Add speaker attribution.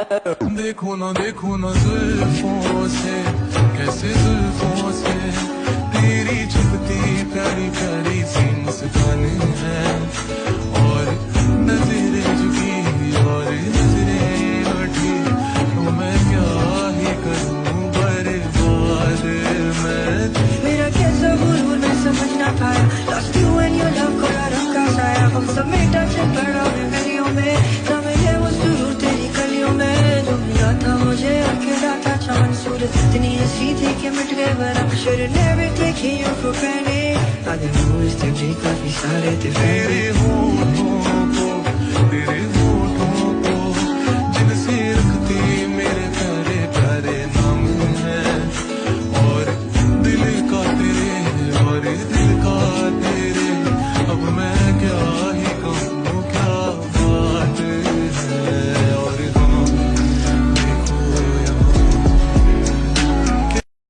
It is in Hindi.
Speaker 1: देखो ना जुल्फों से, कैसे जुल्फों से तेरी चुभती प्यारी प्यारी सी मुस्कान है। और नजरें झुकी और नजरें उठी, तो मैं क्या ही करूं बर्बाद मैं।
Speaker 2: मेरा कैसा भूल मैं समझ ना पाया, lost you and your love को रंग का साया। हम समेटा से पड़ा है गलियों में, ना मिले वो सुरूर तेरी गलियों में। जो मिला था मुझे अकेला था चांद सूरज, इतनी हंसी थी कि मिट गए वरम। Should never take you for granted, I didn't know it's too deep काफी सारे थे
Speaker 1: तेरे होठों को, तेरे